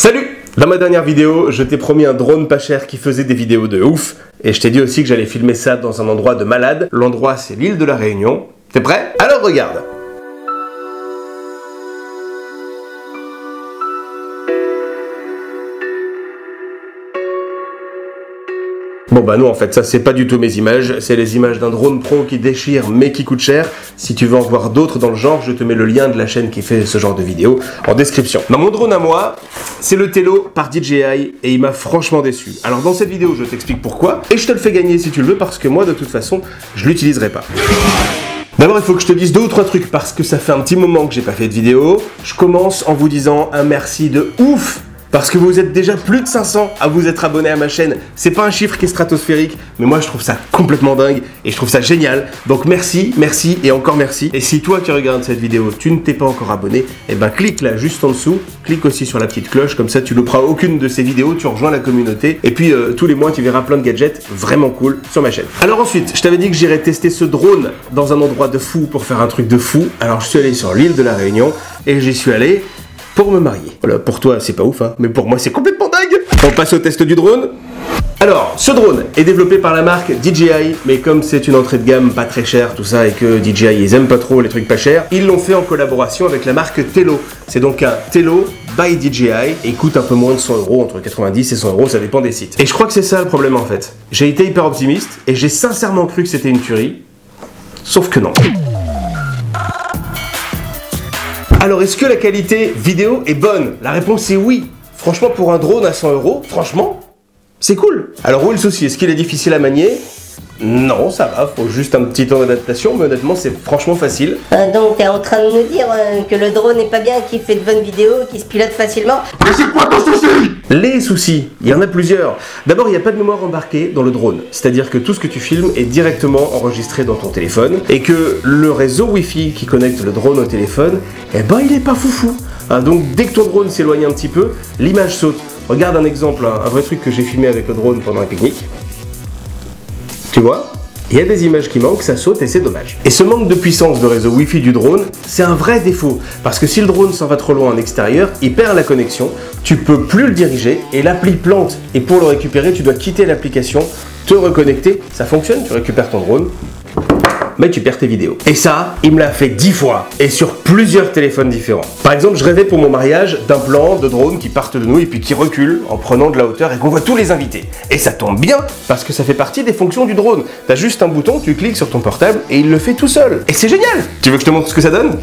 Salut! Dans ma dernière vidéo, je t'ai promis un drone pas cher qui faisait des vidéos de ouf. Et je t'ai dit aussi que j'allais filmer ça dans un endroit de malade. L'endroit, c'est l'île de la Réunion. T'es prêt? Alors regarde! Bon bah non, en fait, ça c'est pas du tout mes images, c'est les images d'un drone pro qui déchire mais qui coûte cher. Si tu veux en voir d'autres dans le genre, je te mets le lien de la chaîne qui fait ce genre de vidéo en description. Dans mon drone à moi, c'est le Tello par DJI et il m'a franchement déçu. Alors dans cette vidéo, je t'explique pourquoi et je te le fais gagner si tu le veux parce que moi de toute façon, je l'utiliserai pas. D'abord, il faut que je te dise 2 ou 3 trucs parce que ça fait un petit moment que j'ai pas fait de vidéo. Je commence en vous disant un merci de ouf parce que vous êtes déjà plus de 500 à vous être abonnés à ma chaîne. C'est pas un chiffre qui est stratosphérique, mais moi je trouve ça complètement dingue et je trouve ça génial. Donc merci, merci et encore merci. Et si toi qui regardes cette vidéo, tu ne t'es pas encore abonné, eh ben clique là juste en dessous, clique aussi sur la petite cloche, comme ça tu louperas aucune de ces vidéos, tu rejoins la communauté. Et puis tous les mois tu verras plein de gadgets vraiment cool sur ma chaîne. Alors ensuite, je t'avais dit que j'irais tester ce drone dans un endroit de fou pour faire un truc de fou. Alors je suis allé sur l'île de la Réunion et j'y suis allé pour me marier. Voilà, pour toi c'est pas ouf, hein, mais pour moi c'est complètement dingue. On passe au test du drone. Alors, ce drone est développé par la marque DJI, mais comme c'est une entrée de gamme pas très chère, tout ça, et que DJI ils aiment pas trop les trucs pas chers, ils l'ont fait en collaboration avec la marque Tello. C'est donc un Tello by DJI et il coûte un peu moins de 100 €, entre 90 et 100 €, ça dépend des sites. Et je crois que c'est ça le problème en fait. J'ai été hyper optimiste et j'ai sincèrement cru que c'était une tuerie, sauf que non. Alors, est-ce que la qualité vidéo est bonne? La réponse est oui. Franchement, pour un drone à 100 €, franchement, c'est cool. Alors, où est le souci? Est-ce qu'il est difficile à manier? Non, ça va, faut juste un petit temps d'adaptation, mais honnêtement, c'est franchement facile. Donc, t'es en train de nous dire que le drone n'est pas bien, qu'il fait de bonnes vidéos, qu'il se pilote facilement? Mais c'est quoi ton souci? Les soucis, il y en a plusieurs. D'abord, il n'y a pas de mémoire embarquée dans le drone. C'est-à-dire que tout ce que tu filmes est directement enregistré dans ton téléphone et que le réseau Wi-Fi qui connecte le drone au téléphone, eh ben, il est pas foufou. Hein, donc, dès que ton drone s'éloigne un petit peu, l'image saute. Regarde un exemple, un vrai truc que j'ai filmé avec le drone pendant un pique-nique. Tu vois? Il y a des images qui manquent, ça saute et c'est dommage. Et ce manque de puissance de réseau Wi-Fi du drone, c'est un vrai défaut. Parce que si le drone s'en va trop loin en extérieur, il perd la connexion, tu peux plus le diriger et l'appli plante. Et pour le récupérer, tu dois quitter l'application, te reconnecter. Ça fonctionne, tu récupères ton drone, mais tu perds tes vidéos. Et ça, il me l'a fait 10 fois, et sur plusieurs téléphones différents. Par exemple, je rêvais pour mon mariage d'un plan de drone qui parte de nous et puis qui recule en prenant de la hauteur et qu'on voit tous les invités. Et ça tombe bien, parce que ça fait partie des fonctions du drone. T'as juste un bouton, tu cliques sur ton portable et il le fait tout seul. Et c'est génial! Tu veux que je te montre ce que ça donne?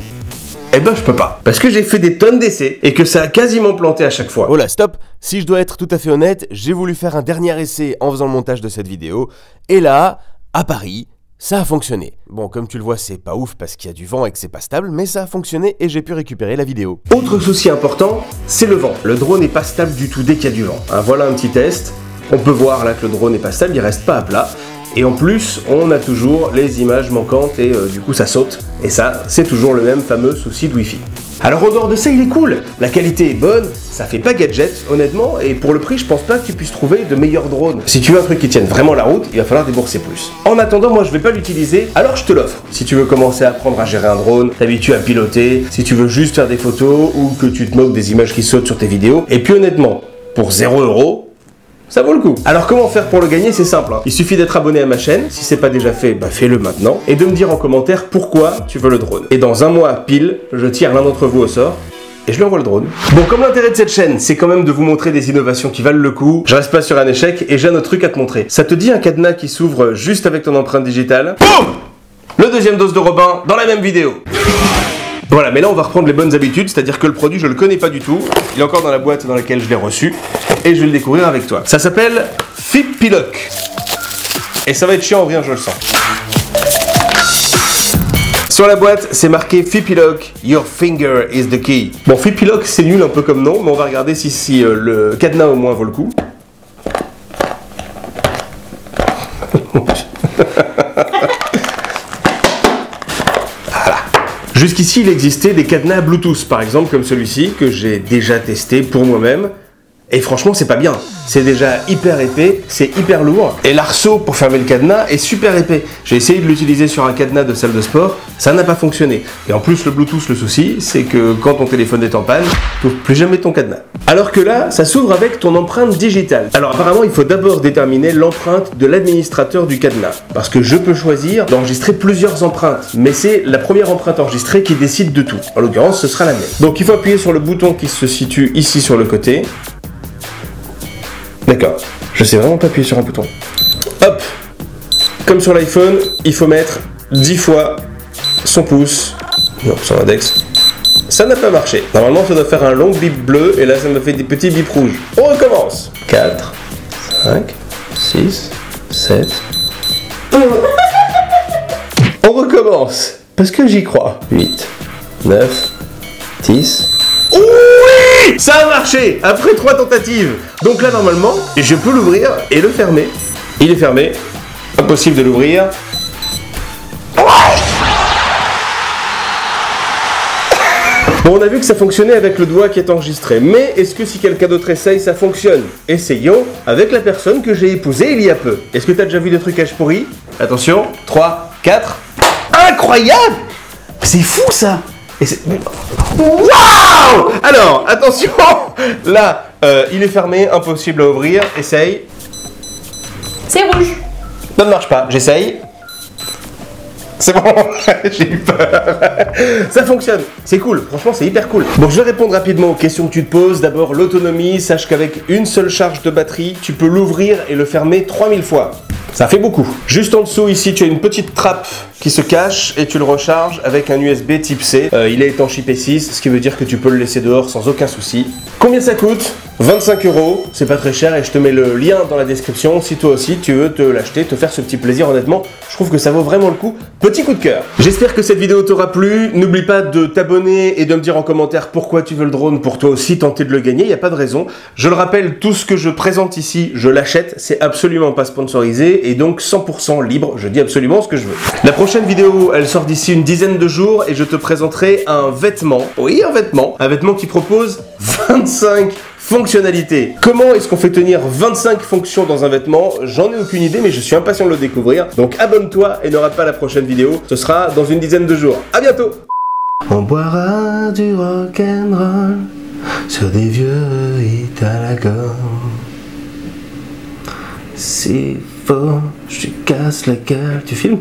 Eh ben je peux pas, parce que j'ai fait des tonnes d'essais et que ça a quasiment planté à chaque fois. Oh là, stop! Si je dois être tout à fait honnête, j'ai voulu faire un dernier essai en faisant le montage de cette vidéo, et là, à Paris, ça a fonctionné. Bon, comme tu le vois, c'est pas ouf parce qu'il y a du vent et que c'est pas stable, mais ça a fonctionné et j'ai pu récupérer la vidéo. Autre souci important, c'est le vent. Le drone n'est pas stable du tout dès qu'il y a du vent. Hein, voilà un petit test. On peut voir là que le drone n'est pas stable, il reste pas à plat. Et en plus, on a toujours les images manquantes et du coup ça saute. Et ça, c'est toujours le même fameux souci de Wi-Fi. Alors en dehors de ça, il est cool. La qualité est bonne, ça fait pas gadget, honnêtement, et pour le prix, je pense pas que tu puisses trouver de meilleurs drones. Si tu veux un truc qui tienne vraiment la route, il va falloir débourser plus. En attendant, moi je vais pas l'utiliser, alors je te l'offre. Si tu veux commencer à apprendre à gérer un drone, t'habituer à piloter, si tu veux juste faire des photos ou que tu te moques des images qui sautent sur tes vidéos, et puis honnêtement, pour 0 €, ça vaut le coup. Alors comment faire pour le gagner? C'est simple, hein. Il suffit d'être abonné à ma chaîne, si c'est pas déjà fait, bah fais-le maintenant, et de me dire en commentaire pourquoi tu veux le drone. Et dans un mois pile, je tire l'un d'entre vous au sort, et je lui envoie le drone. Bon, comme l'intérêt de cette chaîne, c'est quand même de vous montrer des innovations qui valent le coup, je reste pas sur un échec, et j'ai un autre truc à te montrer. Ça te dit un cadenas qui s'ouvre juste avec ton empreinte digitale? Boum! Le deuxième dose de Robin dans la même vidéo. Voilà, mais là on va reprendre les bonnes habitudes, c'est-à-dire que le produit je le connais pas du tout, il est encore dans la boîte dans laquelle je l'ai reçu, et je vais le découvrir avec toi. Ça s'appelle Fipiloc. Et ça va être chiant à ouvrir, je le sens. Sur la boîte, c'est marqué Fipiloc, your finger is the key. Bon, Fipiloc c'est nul un peu comme nom, mais on va regarder si le cadenas au moins vaut le coup. Jusqu'ici, il existait des cadenas Bluetooth, par exemple, comme celui-ci, que j'ai déjà testé pour moi-même. Et franchement, c'est pas bien. C'est déjà hyper épais, c'est hyper lourd. Et l'arceau pour fermer le cadenas est super épais. J'ai essayé de l'utiliser sur un cadenas de salle de sport, ça n'a pas fonctionné. Et en plus, le Bluetooth, le souci, c'est que quand ton téléphone est en panne, tu n'ouvres plus jamais ton cadenas. Alors que là, ça s'ouvre avec ton empreinte digitale. Alors apparemment, il faut d'abord déterminer l'empreinte de l'administrateur du cadenas. Parce que je peux choisir d'enregistrer plusieurs empreintes. Mais c'est la première empreinte enregistrée qui décide de tout. En l'occurrence, ce sera la mienne. Donc il faut appuyer sur le bouton qui se situe ici sur le côté. D'accord, je sais vraiment pas appuyer sur un bouton. Hop. Comme sur l'iPhone, il faut mettre 10 fois son pouce. Non, son index. Ça n'a pas marché. Normalement, ça doit faire un long bip bleu, et là, ça me fait des petits bips rouges. On recommence. 4, 5, 6, 7... On recommence, parce que j'y crois. 8, 9, 10... Oui! Ça a marché après 3 tentatives. Donc là, normalement, je peux l'ouvrir et le fermer. Il est fermé. Impossible de l'ouvrir. Bon, on a vu que ça fonctionnait avec le doigt qui est enregistré, mais est-ce que si quelqu'un d'autre essaye, ça fonctionne? Essayons avec la personne que j'ai épousée il y a peu. Est-ce que tu as déjà vu des trucages pourris? Attention, 3, 4... Incroyable! C'est fou ça! Waouh! Alors, attention! Là, il est fermé, impossible à ouvrir, essaye. C'est rouge. Ça ne marche pas, j'essaye. C'est bon, j'ai eu peur. Ça fonctionne, c'est cool, franchement c'est hyper cool. Bon, je vais répondre rapidement aux questions que tu te poses. D'abord, l'autonomie, sache qu'avec une seule charge de batterie, tu peux l'ouvrir et le fermer 3000 fois. Ça fait beaucoup. Juste en dessous, ici, tu as une petite trappe qui se cache et tu le recharges avec un USB type C. Il est étanche IP6, ce qui veut dire que tu peux le laisser dehors sans aucun souci. Combien ça coûte? 25 €, c'est pas très cher et je te mets le lien dans la description si toi aussi tu veux te l'acheter, te faire ce petit plaisir. Honnêtement, je trouve que ça vaut vraiment le coup. Petit coup de cœur. J'espère que cette vidéo t'aura plu. N'oublie pas de t'abonner et de me dire en commentaire pourquoi tu veux le drone pour toi aussi tenter de le gagner. Il n'y a pas de raison. Je le rappelle, tout ce que je présente ici, je l'achète. C'est absolument pas sponsorisé et donc 100% libre. Je dis absolument ce que je veux. La prochaine vidéo, elle sort d'ici une dizaine de jours et je te présenterai un vêtement. Oui, un vêtement. Un vêtement qui propose 25 fonctionnalités. Comment est-ce qu'on fait tenir 25 fonctions dans un vêtement? J'en ai aucune idée, mais je suis impatient de le découvrir. Donc abonne-toi et ne rate pas la prochaine vidéo. Ce sera dans une dizaine de jours. À bientôt. On boira du rock'n'roll sur des vieux hits à la gomme. S'il faut, je te casse la gueule. Tu filmes?